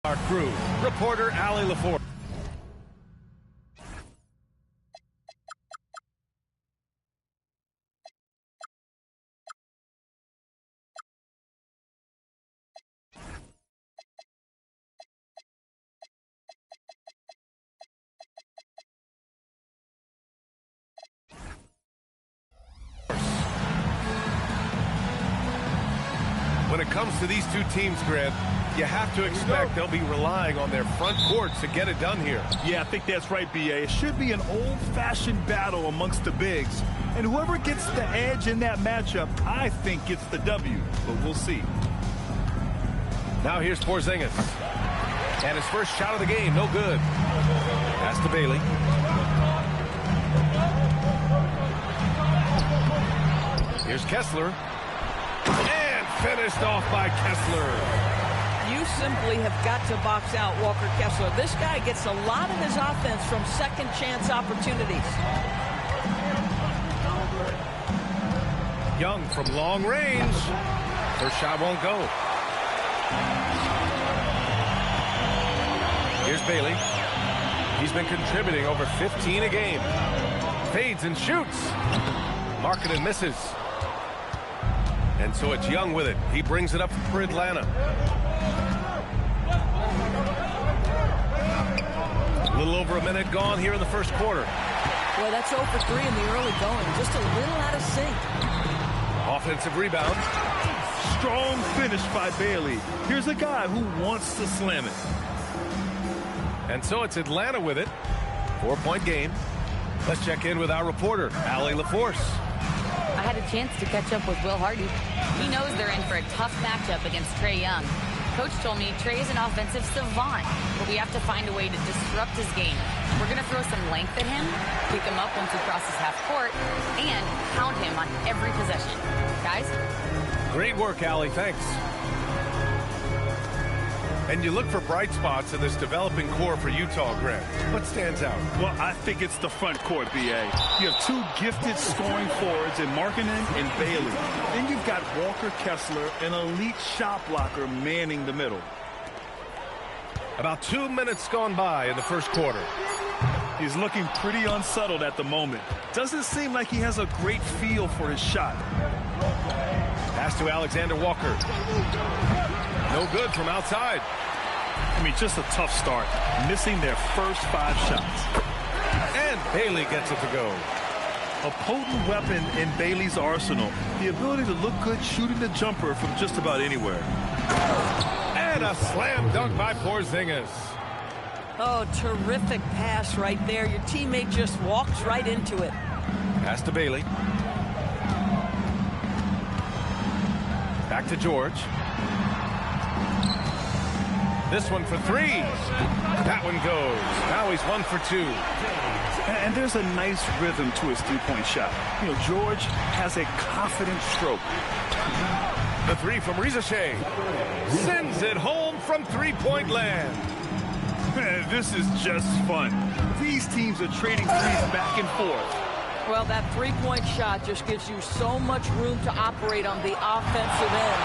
Our crew, reporter Allie LaForce. When it comes to these two teams, Grant, you have to expect they'll be relying on their front courts to get it done here. Yeah, I think that's right, B.A. It should be an old-fashioned battle amongst the bigs. And whoever gets the edge in that matchup, I think gets the W. But we'll see. Now here's Porzingis. And his first shot of the game, no good. Pass to Bailey. Here's Kessler. And finished off by Kessler. You simply have got to box out Walker Kessler. This guy gets a lot of his offense from second chance opportunities. Young from long range. First shot won't go. Here's Bailey. He's been contributing over 15 a game. Fades and shoots. Markkanen misses. And so it's Young with it. He brings it up for Atlanta. A little over a minute gone here in the first quarter. Well, that's 0 for 3 in the early going. Just a little out of sync. Offensive rebound. Strong finish by Bailey. Here's a guy who wants to slam it. And so it's Atlanta with it. 4-point game. Let's check in with our reporter, Allie LaForce. I had a chance to catch up with Will Hardy. He knows they're in for a tough matchup against Trae Young. Coach told me Trae is an offensive savant, but we have to find a way to disrupt his game. We're going to throw some length at him, pick him up once he crosses half court, and pound him on every possession. Guys? Great work, Allie. Thanks. And you look for bright spots in this developing core for Utah, Grant. What stands out? Well, I think it's the front court, B.A. You have two gifted scoring forwards in Markkanen and Bailey. Then you've got Walker Kessler, an elite shot blocker, manning the middle. About 2 minutes gone by in the first quarter. He's looking pretty unsettled at the moment. Doesn't seem like he has a great feel for his shot. Pass to Alexander Walker. No good from outside. I mean, just a tough start. Missing their first 5 shots. And Bailey gets it to go. A potent weapon in Bailey's arsenal. The ability to look good shooting the jumper from just about anywhere. And a slam dunk by Porzingis. Oh, terrific pass right there. Your teammate just walks right into it. Pass to Bailey. Back to George. This one for 3. That one goes. Now he's 1 for 2. And there's a nice rhythm to his three-point shot. You know, George has a confident stroke. The 3 from Rizashay. Sends it home from three-point land. Man, this is just fun. These teams are trading threes back and forth. Well, that three-point shot just gives you so much room to operate on the offensive end.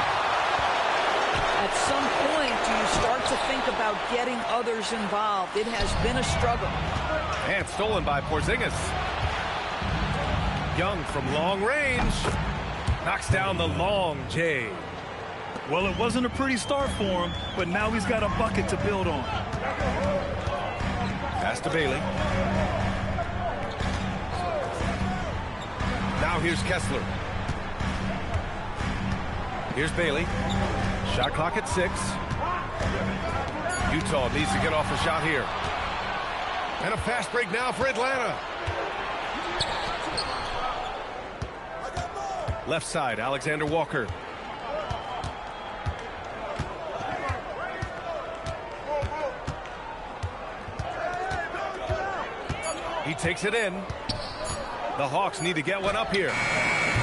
At some point, do you start to think about getting others involved? It has been a struggle. And stolen by Porzingis. Young from long range. Knocks down the long J. Well, it wasn't a pretty start for him, but now he's got a bucket to build on. Pass to Bailey. Now here's Kessler. Here's Bailey. Shot clock at 6. Utah needs to get off a shot here. And a fast break now for Atlanta. Left side, Alexander Walker. He takes it in. The Hawks need to get one up here.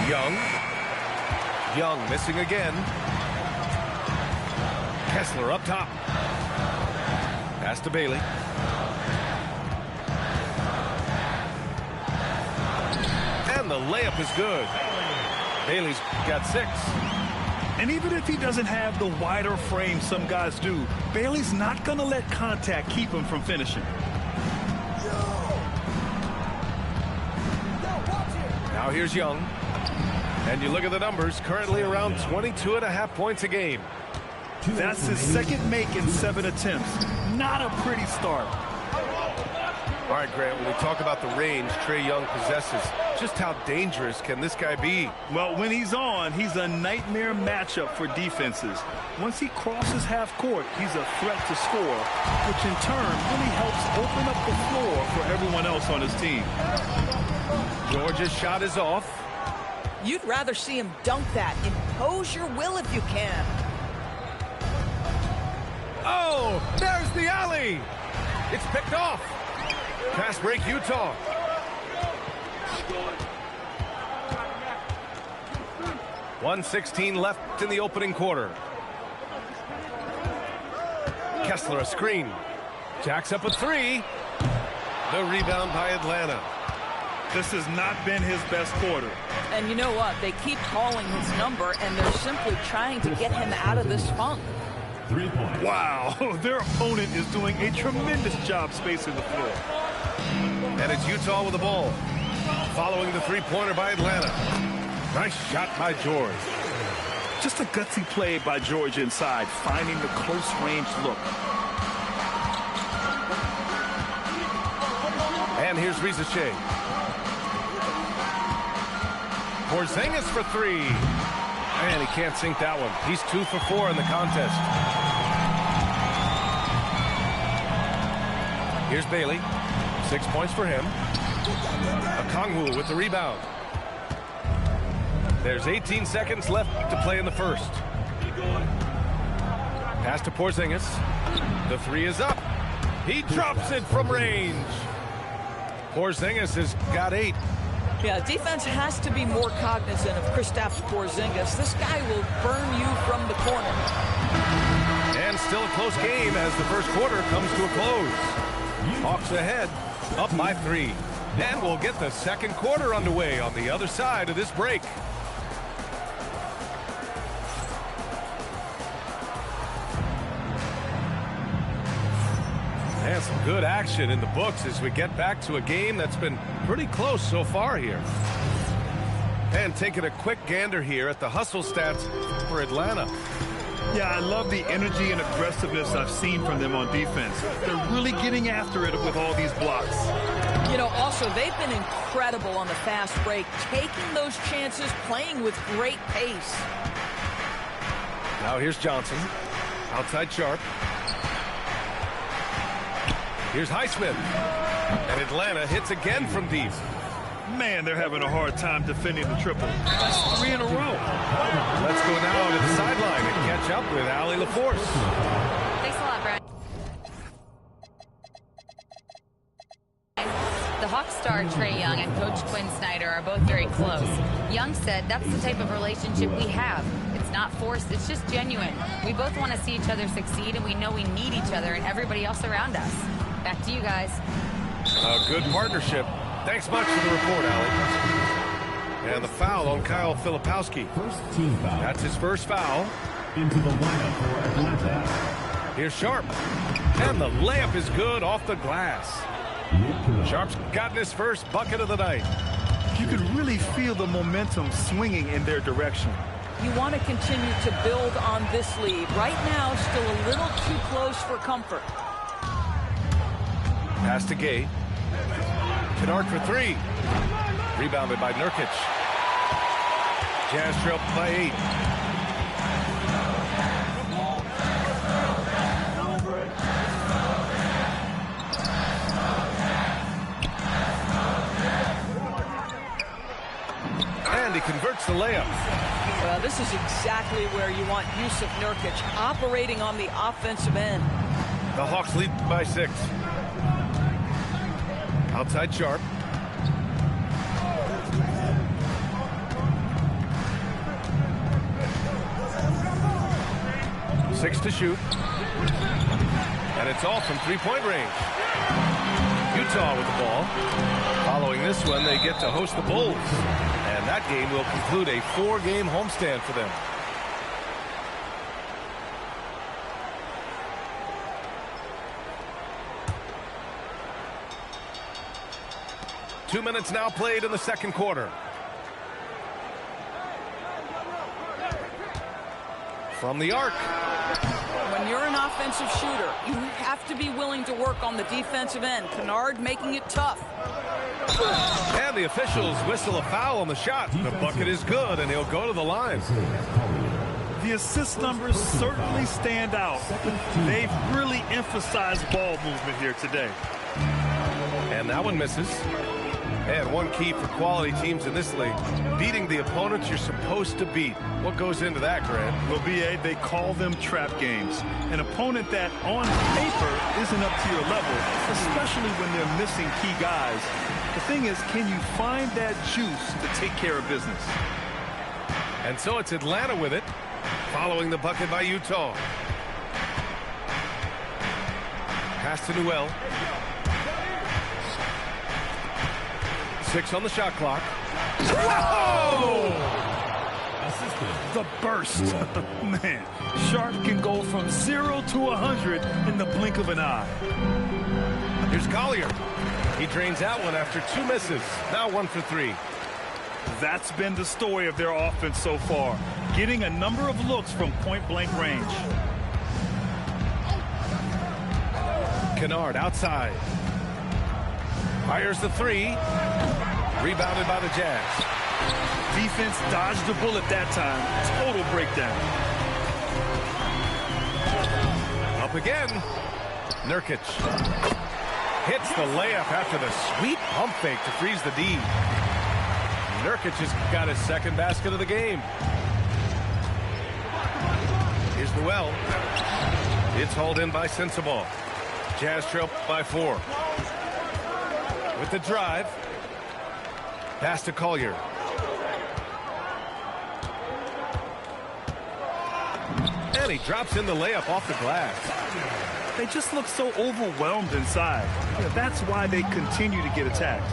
Young. Young missing again. Kessler up top. Pass to Bailey. And the layup is good. Bailey's got 6. And even if he doesn't have the wider frame some guys do, Bailey's not going to let contact keep him from finishing. Now here's Young. And you look at the numbers, currently around 22.5 points a game. That's his second make in 7 attempts. Not a pretty start. All right, Grant, when we talk about the range Trae Young possesses, just how dangerous can this guy be? Well, when he's on, he's a nightmare matchup for defenses. Once he crosses half court, he's a threat to score, which in turn really helps open up the floor for everyone else on his team. Georgia's shot is off. You'd rather see him dunk that. Impose your will if you can. Oh, there's the alley. It's picked off. Pass break, Utah. .116 left in the opening quarter. Kessler a screen. Jacks up a three. The rebound by Atlanta. This has not been his best quarter. And you know what? They keep calling his number, and they're simply trying to get him out of this funk. Wow, their opponent is doing a tremendous job spacing the floor. And it's Utah with the ball. Following the three-pointer by Atlanta. Nice shot by George. Just a gutsy play by George inside, finding the close-range look. And here's Rizachet. Porzingis for three. And he can't sink that one. He's 2 for 4 in the contest. Here's Bailey. 6 points for him. Okongwu with the rebound. There's 18 seconds left to play in the first. Pass to Porzingis. The three is up. He drops it from range. Porzingis has got 8. Yeah, defense has to be more cognizant of Kristaps Porzingis. This guy will burn you from the corner. And still a close game as the first quarter comes to a close. Hawks ahead, up by 3. And we'll get the second quarter underway on the other side of this break. And some good action in the books as we get back to a game that's been pretty close so far here. And taking a quick gander here at the hustle stats for Atlanta. Yeah, I love the energy and aggressiveness I've seen from them on defense. They're really getting after it with all these blocks. You know, also, they've been incredible on the fast break, taking those chances, playing with great pace. Now here's Johnson. Outside Sharp. Here's Highsmith. And Atlanta hits again from deep. Man, they're having a hard time defending the triple. That's 3 in a row. Let's go now to the sideline and catch up with Allie LaForce. Thanks a lot, Brian. The Hawks star Trae Young and Coach Quinn Snyder are both very close. Young said that's the type of relationship we have. It's not forced, it's just genuine. We both want to see each other succeed, and we know we need each other and everybody else around us. Back to you guys. A good partnership. Thanks much for the report, Allie. And the foul on Kyle Filipowski. First team foul. That's his first foul. Into the lineup for Atlanta. Here's Sharp. And the layup is good off the glass. Sharp's gotten his first bucket of the night. You can really feel the momentum swinging in their direction. You want to continue to build on this lead. Right now, still a little too close for comfort. Pass to Gay. Kennard for 3. Rebounded by Nurkic. Jazz trail by 8. And he converts the layup. Well, this is exactly where you want Yusuf Nurkic operating on the offensive end. The Hawks lead by 6. Outside Sharp. Six to shoot. And it's all from three-point range. Utah with the ball. Following this one, they get to host the Bulls. And that game will conclude a 4-game homestand for them. 2 minutes now played in the second quarter. From the arc. When you're an offensive shooter, you have to be willing to work on the defensive end. Kennard making it tough. And the officials whistle a foul on the shot. The bucket is good, and he'll go to the line. The assist numbers certainly stand out. They've really emphasized ball movement here today. And that one misses. And one key for quality teams in this league, beating the opponents you're supposed to beat. What goes into that, Grant? Well, BA, they call them trap games. An opponent that, on paper, isn't up to your level, especially when they're missing key guys. The thing is, can you find that juice to take care of business? And so it's Atlanta with it, following the bucket by Utah. Pass to Newell. 6 on the shot clock. Whoa! The burst. Man, Sharp can go from 0 to 100 in the blink of an eye. Here's Collier. He drains out one after 2 misses. Now 1 for 3. That's been the story of their offense so far, getting a number of looks from point-blank range. Kennard outside. Fires the 3. Rebounded by the Jazz. Defense dodged the bullet that time. Total breakdown. Up again. Nurkic. Hits the layup after the sweet pump fake to freeze the D. Nurkic has got his second basket of the game. Here's Newell. It's hauled in by Sensabaugh. Jazz trail by 4. With the drive. Pass to Collier. And he drops in the layup off the glass. They just look so overwhelmed inside. That's why they continue to get attacked.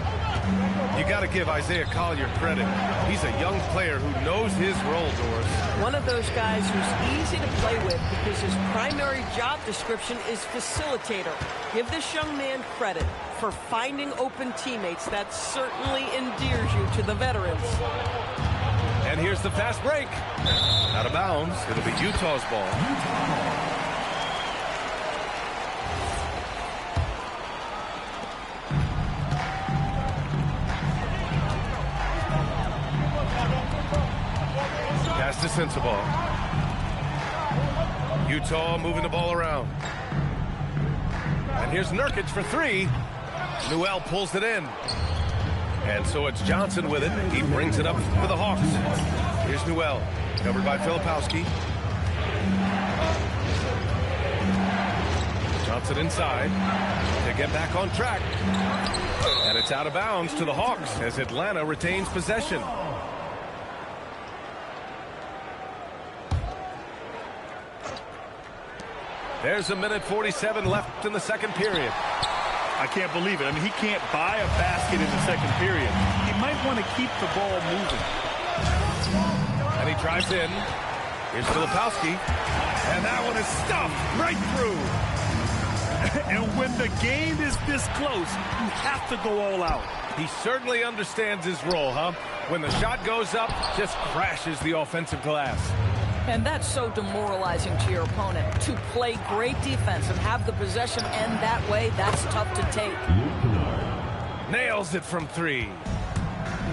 You got to give Isaiah Collier credit. He's a young player who knows his role, Doris. One of those guys who's easy to play with because his primary job description is facilitator. Give this young man credit for finding open teammates. That certainly endears you to the veterans. And here's the fast break. Out of bounds. It'll be Utah's ball. Pass to Sensabaugh. Utah moving the ball around. And here's Nurkic for 3. Newell pulls it in. And so it's Johnson with it. He brings it up for the Hawks. Here's Newell, covered by Filipowski. Johnson inside to get back on track. And it's out of bounds to the Hawks as Atlanta retains possession. There's 1:47 left in the second period. I can't believe it. I mean, he can't buy a basket in the second period. He might want to keep the ball moving. And he drives in. Here's Filipowski. And that one is stuffed right through. And when the game is this close, you have to go all out. He certainly understands his role, huh? When the shot goes up, just crashes the offensive glass. And that's so demoralizing to your opponent. To play great defense and have the possession end that way, that's tough to take. Nails it from 3.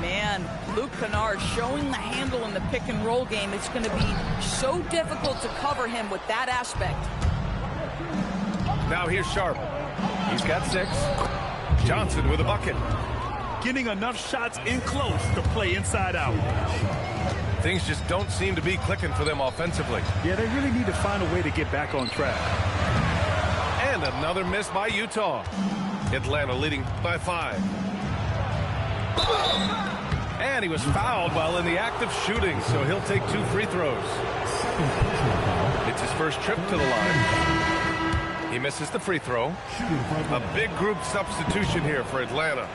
Man, Luke Kennard showing the handle in the pick and roll game. It's going to be so difficult to cover him with that aspect. Now here's Sharp. He's got 6. Johnson with a bucket. Getting enough shots in close to play inside out. Things just don't seem to be clicking for them offensively. Yeah, they really need to find a way to get back on track. And another miss by Utah. Atlanta leading by 5. And he was fouled while in the act of shooting, so he'll take 2 free throws. It's his first trip to the line. He misses the free throw. A big group substitution here for Atlanta.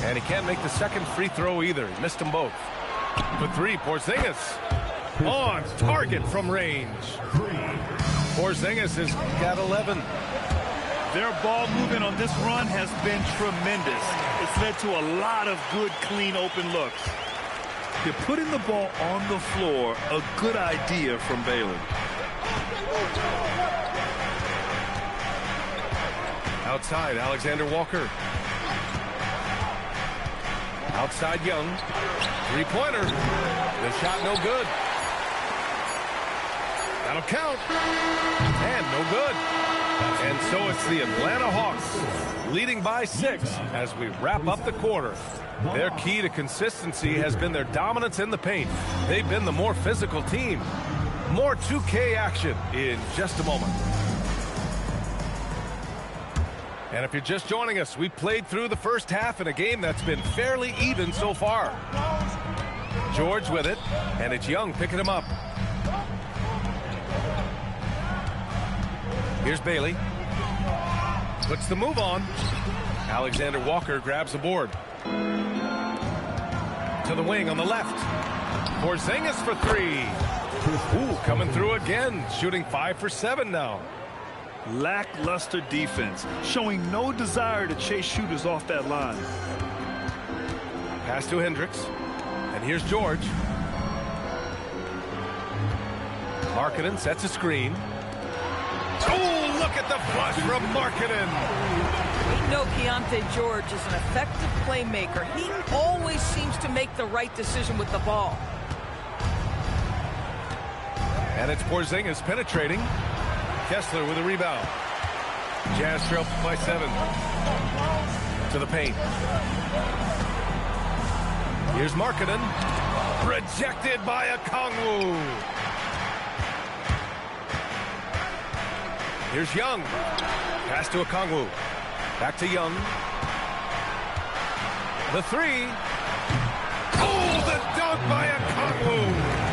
And he can't make the second free throw either. He missed them both. For 3, Porzingis on target from range. Porzingis has got 11. Their ball movement on this run has been tremendous. It's led to a lot of good, clean, open looks. They're putting the ball on the floor, a good idea from Baylor. Outside, Alexander Walker. Outside, Young. Three-pointer. The shot no good. That'll count. And no good. And so it's the Atlanta Hawks leading by 6 as we wrap up the quarter. Their key to consistency has been their dominance in the paint. They've been the more physical team. More 2K action in just a moment. And if you're just joining us, we played through the first half in a game that's been fairly even so far. George with it, and it's Young picking him up. Here's Bailey. Puts the move on. Alexander Walker grabs the board. To the wing on the left. Porzingis for 3. Ooh, coming through again. Shooting 5 for 7 now. Lackluster defense, showing no desire to chase shooters off that line. Pass to Hendricks. And here's George. Markkanen sets a screen. Oh, look at the flush from Markkanen. We know Keontae George is an effective playmaker. He always seems to make the right decision with the ball. And it's Porzingis penetrating. Kessler with a rebound. Jazz trail by 7. To the paint. Here's Markkanen. Rejected by Okongwu. Here's Young. Pass to Okongwu. Back to Young. The 3. Oh, the dunk by Okongwu.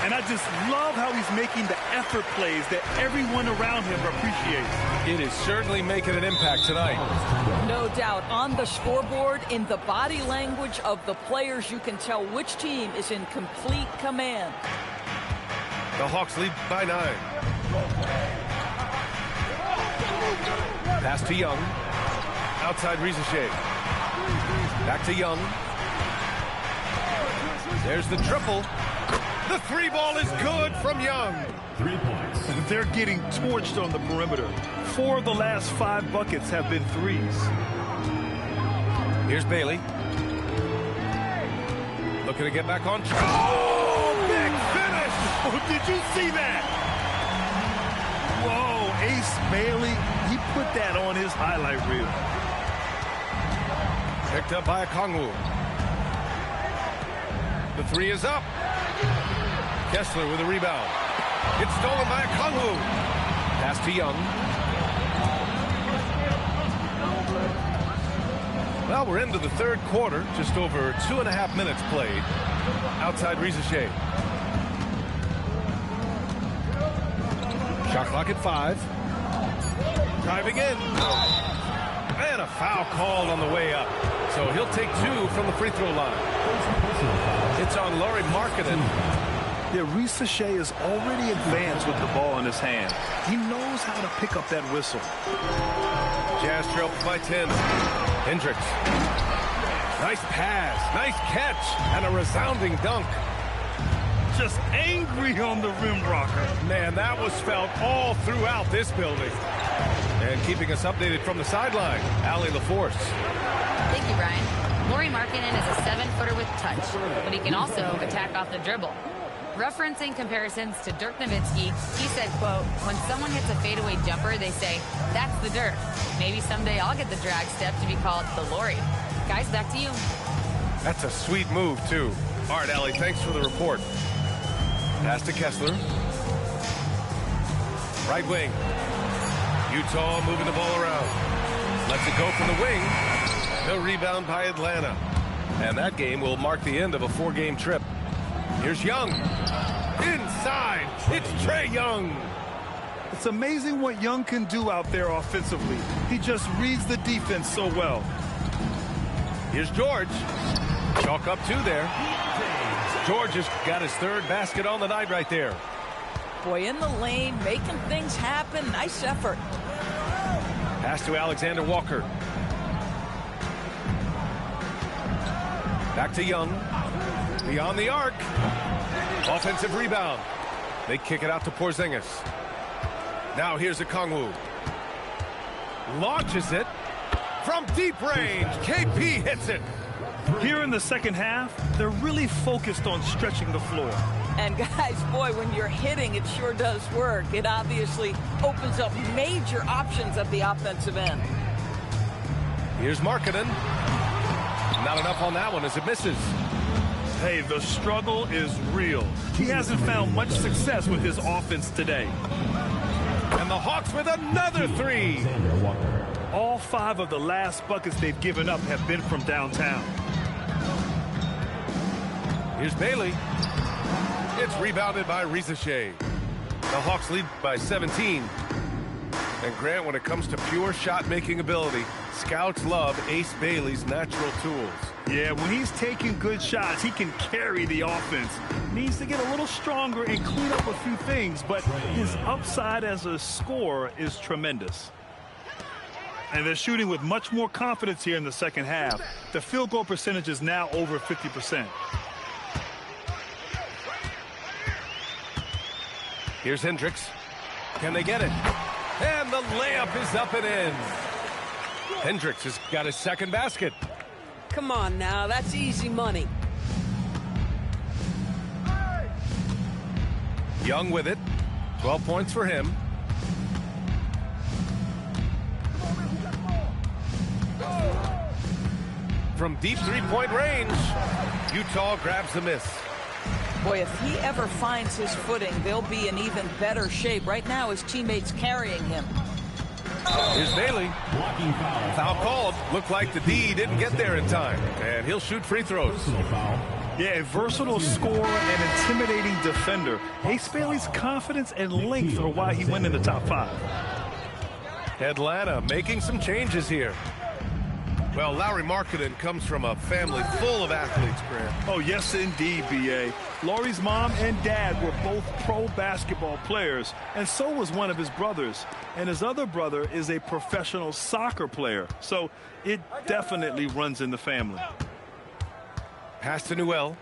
And I just love how he's making the effort plays that everyone around him appreciates. It is certainly making an impact tonight. No doubt. On the scoreboard, in the body language of the players, you can tell which team is in complete command. The Hawks lead by 9. Pass to Young. Outside Rizachet. Back to Young. There's the triple. The 3 ball is good from Young. 3 points. They're getting torched on the perimeter. 4 of the last 5 buckets have been 3s. Here's Bailey. Looking to get back on track. Oh, big finish! Oh, did you see that? Whoa, Ace Bailey, he put that on his highlight reel. Picked up by Okongwu. The 3 is up. Kessler with a rebound. It's stolen by Okongwu. Pass to Young. Well, we're into the third quarter. Just over 2.5 minutes played. Outside Rizachet. Shot clock at 5. Driving in. And a foul called on the way up. So he'll take 2 from the free throw line. It's on Lauri Markkanen. Yeah, Rizachet is already advanced with the ball in his hand. He knows how to pick up that whistle. Jazz trail by 10. Hendricks. Nice pass, nice catch, and a resounding dunk. Just angry on the rim rocker. Man, that was felt all throughout this building. And keeping us updated from the sideline, Allie LaForce. Thank you, Brian. Lauri Markkanen is a 7-footer with touch, but he can also attack off the dribble. Referencing comparisons to Dirk Nowitzki, he said, quote, when someone hits a fadeaway jumper, they say, that's the Dirk. Maybe someday I'll get the drag step to be called the Lauri. Guys, back to you. That's a sweet move, too. All right, Allie, thanks for the report. Pass to Kessler. Right wing. Utah moving the ball around. Lets it go from the wing. No rebound by Atlanta. And that game will mark the end of a 4-game trip. Here's Young. Inside. It's Trae Young. It's amazing what Young can do out there offensively. He just reads the defense so well. Here's George. Chalk up 2 there. George has got his 3rd basket on the night right there. Boy, in the lane, making things happen. Nice effort. Pass to Alexander Walker. Back to Young. Beyond the arc. Offensive rebound. They kick it out to Porzingis. Now here's Okongwu. Launches it from deep range. KP hits it. Here in the second half, they're really focused on stretching the floor. And guys, boy, when you're hitting, it sure does work. It obviously opens up major options at the offensive end. Here's Markkanen. Not enough on that one as it misses. Hey, the struggle is real. He hasn't found much success with his offense today. And the Hawks with another three. All 5 of the last buckets they've given up have been from downtown. Here's Bailey. It's rebounded by Rizachet. The Hawks lead by 17. And Grant, when it comes to pure shot-making ability, scouts love Ace Bailey's natural tools. Yeah, when he's taking good shots, he can carry the offense. Needs to get a little stronger and clean up a few things, but his upside as a scorer is tremendous. And they're shooting with much more confidence here in the second half. The field goal percentage is now over 50%. Here's Hendricks. Can they get it? And the layup is up and in. Hendricks has got his second basket. Come on now, that's easy money. Young with it. 12 points for him. From deep three-point range, Utah grabs the miss. Boy, if he ever finds his footing, they'll be in even better shape. Right now, his teammates carrying him. Here's Bailey. Blocking foul. Foul called. Looked like the D didn't get there in time. And he'll shoot free throws. Personal foul. Yeah, a versatile scorer and intimidating defender. Ace Bailey's confidence and length are why he went in the top 5. Atlanta making some changes here. Well, Lauri Markkanen comes from a family full of athletes, Grant. Oh, yes, indeed, B.A. Lauri's mom and dad were both pro basketball players, and so was one of his brothers. And his other brother is a professional soccer player, so it definitely runs in the family. Pass to Newell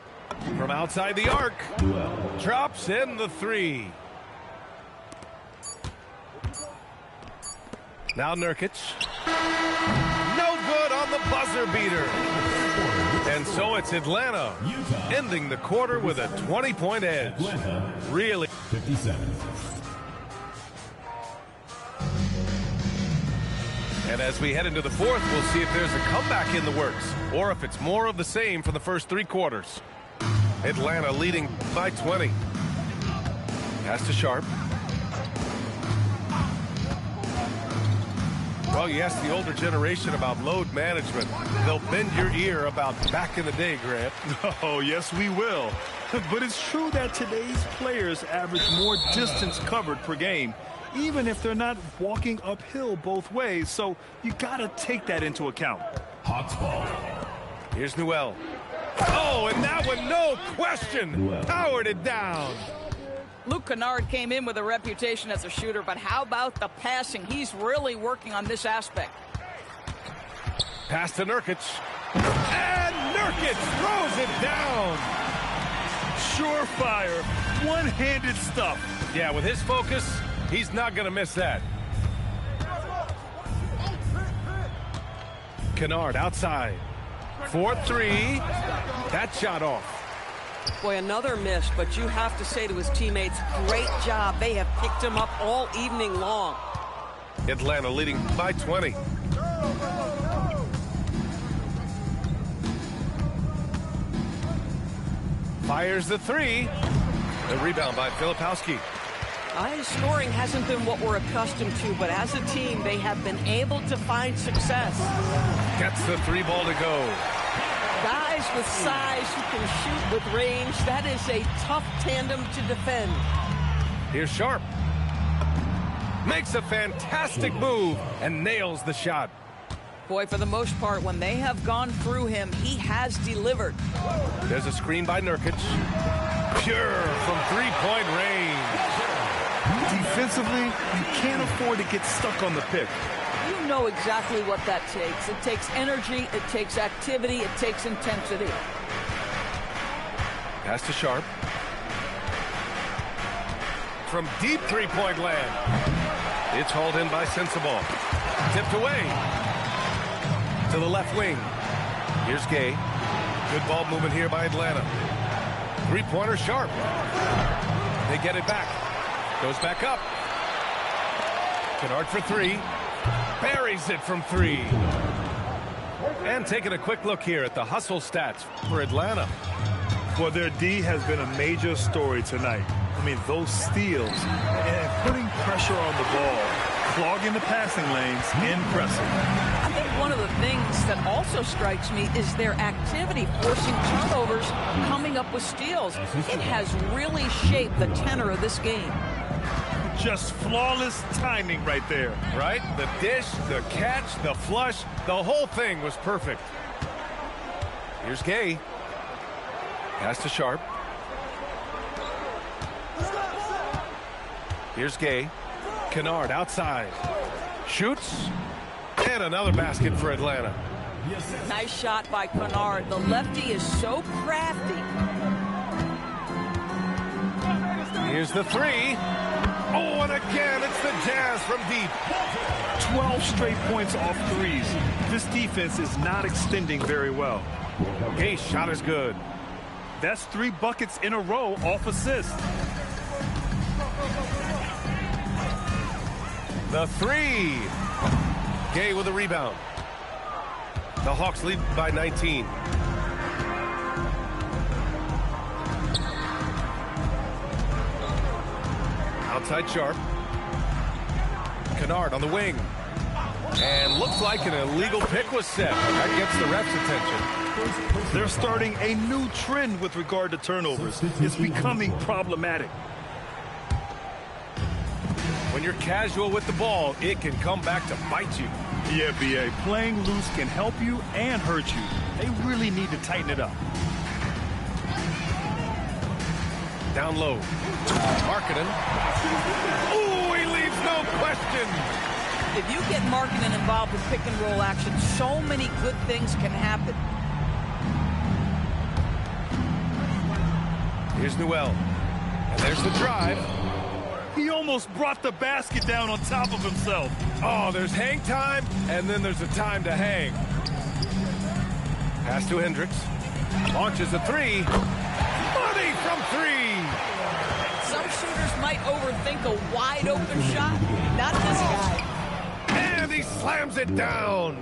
from outside the arc. Drops in the three. Now Nurkic. No good on the buzzer beater. And so it's Atlanta ending the quarter with a 20-point edge. Really. 57. And as we head into the fourth, we'll see if there's a comeback in the works or if it's more of the same for the first 3 quarters. Atlanta leading by 20. Pass to Sharp. Well, you ask the older generation about load management. They'll bend your ear about back in the day, Grant. Oh, yes, we will. But it's true that today's players average more distance covered per game, even if they're not walking uphill both ways. So you got to take that into account. Hawks ball. Here's Newell. Oh, and that one, no question, powered it down. Luke Kennard came in with a reputation as a shooter, but how about the passing? He's really working on this aspect. Pass to Nurkic. And Nurkic throws it down. Surefire, one-handed stuff. Yeah, with his focus, he's not going to miss that. Kennard outside. 4-3. That shot off. Boy, another miss, but you have to say to his teammates, great job. They have picked him up all evening long. Atlanta leading by 20. Fires the three. The rebound by Filipowski. His scoring hasn't been what we're accustomed to, but as a team, they have been able to find success. Gets the 3 ball to go. Guys with size who can shoot with range, that is a tough tandem to defend. Here's Sharp. Makes a fantastic move and nails the shot. Boy, for the most part, when they have gone through him, he has delivered. There's a screen by Nurkic. Pure from 3-point range. Defensively, you can't afford to get stuck on the pick. You know exactly what that takes. It takes energy, it takes activity, it takes intensity. Pass to Sharp. From deep three-point land. It's hauled in by Sensible. Tipped away. To the left wing. Here's Gay. Good ball movement here by Atlanta. Three-pointer Sharp. They get it back. Goes back up. Kennard for three. Buries it from three. And taking a quick look here at the hustle stats for Atlanta. Well, their D has been a major story tonight. I mean, those steals and putting pressure on the ball, clogging the passing lanes, impressive. I think one of the things that also strikes me is their activity, forcing turnovers, coming up with steals. It has really shaped the tenor of this game. Just flawless timing right there. Right? The dish, the catch, the flush, the whole thing was perfect. Here's Gay. Pass to Sharp. Here's Gay. Kennard outside. Shoots. And another basket for Atlanta. Nice shot by Kennard. The lefty is so crafty. Here's the three. Oh, and again, it's the Jazz from deep. 12 straight points off threes. This defense is not extending very well. Gay's shot is good. That's 3 buckets in a row off assist. The three. Gay with a rebound. The Hawks lead by 19. Outside Sharp. Kennard on the wing. And looks like an illegal pick was set. That gets the ref's attention. They're starting a new trend with regard to turnovers. It's becoming problematic. When you're casual with the ball, it can come back to bite you. Yeah, B.A. Playing loose can help you and hurt you. They really need to tighten it up. Down low. Markkanen. Ooh, he leaves no question. If you get Markkanen involved in pick and roll action, so many good things can happen. Here's Newell. And there's the drive. He almost brought the basket down on top of himself. Oh, there's hang time, and then there's a time to hang. Pass to Hendricks. Launches a three. Money from three. Some shooters might overthink a wide open shot. Not this guy. And he slams it down.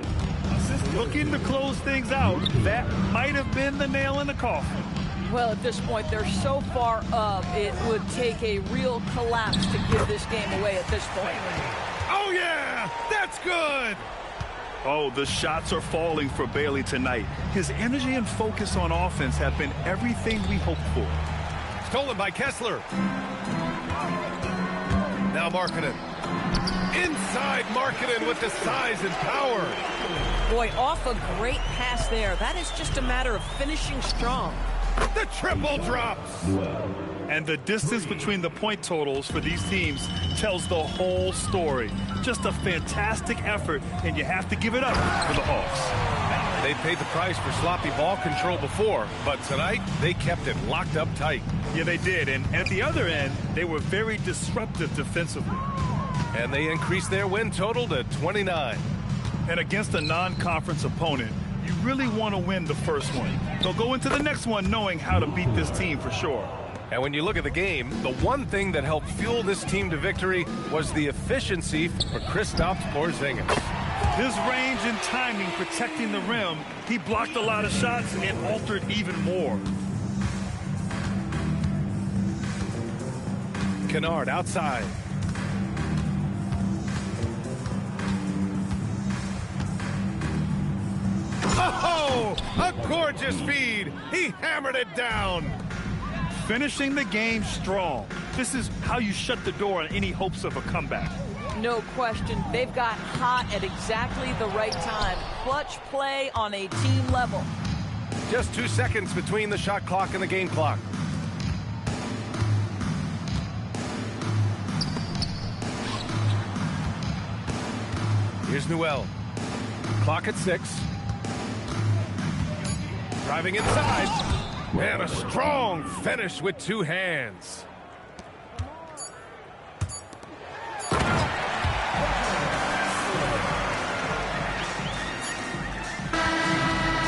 Looking to close things out. That might have been the nail in the coffin. Well, at this point, they're so far up, it would take a real collapse to give this game away at this point. Oh, yeah, that's good. Oh, the shots are falling for Bailey tonight. His energy and focus on offense have been everything we hoped for. Stolen by Kessler. Now Markkanen. Inside Markkanen with the size and power. Boy, off a great pass there. That is just a matter of finishing strong. The triple drops. And the distance between the point totals for these teams tells the whole story. Just a fantastic effort, and you have to give it up for the Hawks. They paid the price for sloppy ball control before, but tonight they kept it locked up tight. Yeah, they did, and at the other end, they were very disruptive defensively. And they increased their win total to 29. And against a non-conference opponent, you really want to win the first one. So go into the next one knowing how to beat this team for sure. And when you look at the game, the one thing that helped fuel this team to victory was the efficiency for Kristaps Porzingis. His range and timing protecting the rim, he blocked a lot of shots and altered even more. Kennard outside. Oh, a gorgeous feed. He hammered it down. Finishing the game strong. This is how you shut the door on any hopes of a comeback. No question. They've got hot at exactly the right time. Clutch play on a team level. Just 2 seconds between the shot clock and the game clock. Here's Newell. Clock at 6. Driving inside. And a strong finish with 2 hands.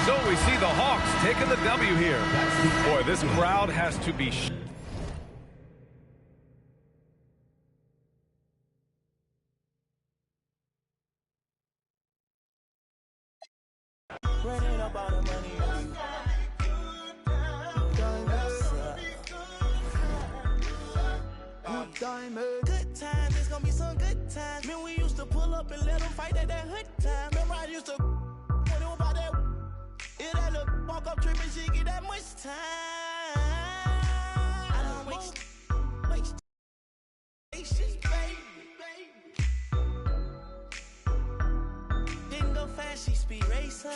So we see the Hawks taking the W here. Boy, this crowd has to be... Good times, it's gonna be some good times. Man, we used to pull up and let them fight at that hood time. Remember I used to when it was about that. It that look walk up tripping, she get that much time. I don't waste patience, baby. Didn't go fast, she speed racer.